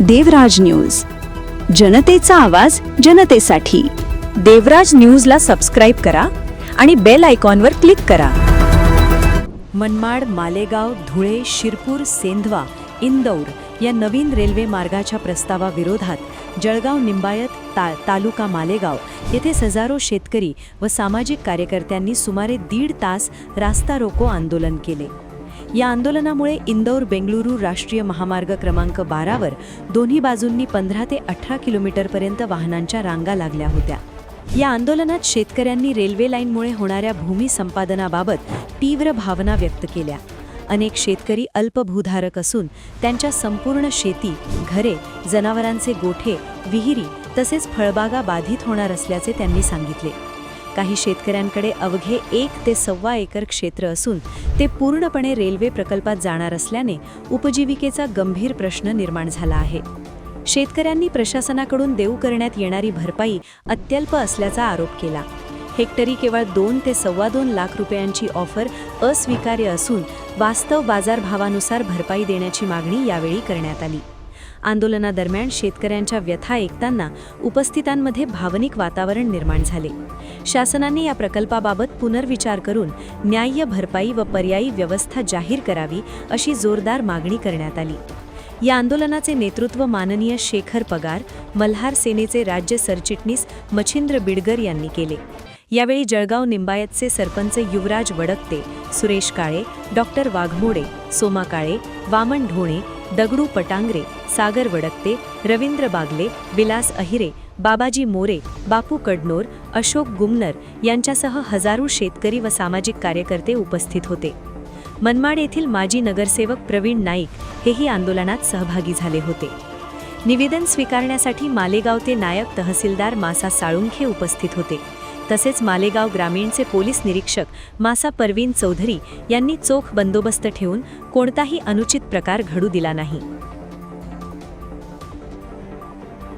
देवराज news, जनतेचा आवाज जनतेसाठी। देवराज न्यूजला सबस्क्राईब करा आणि बेल आयकॉनवर क्लिक करा। मनमाड, मालेगाव, धुळे, शिरपूर, सेंधवा, इंदौर या नवीन रेल्वे मार्गाच्या प्रस्तावाविरोधात जळगाव निंबायत तालुका मालेगाव येथे हजारो शेतकरी व सामाजिक कार्यकर्त्यांनी सुमारे 1.5 तास रास्ता रोको आंदोलन केले। या आंदोलनामुळे इंदौर बेंगळुरू राष्ट्रीय महामार्ग क्रमांक 12 वर दोन्ही बाजूंनी 15 ते 18 किलोमीटरपर्यंत वाहनांच्या रांगा लागल्या होत्या। या आंदोलनात शेतकऱ्यांनी रेल्वे लाईनमुळे होणाऱ्या भूमी संपादनाबाबत तीव्र भावना व्यक्त केल्या। अनेक शेतकरी अल्पभूधारक असून त्यांच्या संपूर्ण शेती, घरे, जनावरांचे गोठे, विहिरी तसेच फळबागा बाधित होणार असल्याचे त्यांनी सांगितले। काही शेतकऱ्यांकडे अवघे 1 ते 1.25 एकर क्षेत्र असून ते पूर्णपणे रेल्वे प्रकल्पात जाणार असल्याने उपजीविकेचा गंभीर प्रश्न निर्माण झाला आहे। शेतकऱ्यांनी प्रशासनाकडून देऊ करण्यात येणारी भरपाई अत्यल्प असल्याचा आरोप केला। हेक्टरी केवळ 2 ते 2.25 लाख रुपयांची ऑफर अस्वीकार्य असून वास्तव बाजारभावानुसार भरपाई देण्याची मागणी यावेळी करण्यात आली। आंदोलनादरम्यान शेतकऱ्यांच्या व्यथा ऐकताना उपस्थितांमध्ये भावनिक वातावरण निर्माण झाले। शासनाने या प्रकल्पाबाबत पुनर्विचार करून न्याय्य भरपाई व पर्यायी व्यवस्था जाहीर करावी अशी जोरदार मागणी करण्यात आली। या आंदोलनाचे नेतृत्व माननीय शेखर पगार, मल्हार सेनेचे राज्य सरचिटणीस मच्छिंद्र बिडगर यांनी केले। यावेळी जळगाव निंबायतचे सरपंच युवराज वडकते, सुरेश काळे, डॉक्टर वाघमोडे, सोमा काळे, वामन ढोणे, दगडू पटांगरे, सागर वडकते, रवींद्र बागले, विलास अहिरे, बाबाजी मोरे, बापू कडनोर, अशोक गुमनर यांच्यासह हजारो शेतकरी व सामाजिक कार्यकर्ते उपस्थित होते। मनमाड येथील माजी नगरसेवक प्रवीण नाईक हेही आंदोलनात सहभागी झाले होते। निवेदन स्वीकारण्यासाठी मालेगाव ते नायब तहसीलदार मासा साळुंखे उपस्थित होते। तसेच मालेगाव ग्रामीणचे पोलीस निरीक्षक मासा परवीन चौधरी यांनी चोख बंदोबस्त ठेवून कोणताही अनुचित प्रकार घडू दिला नाही।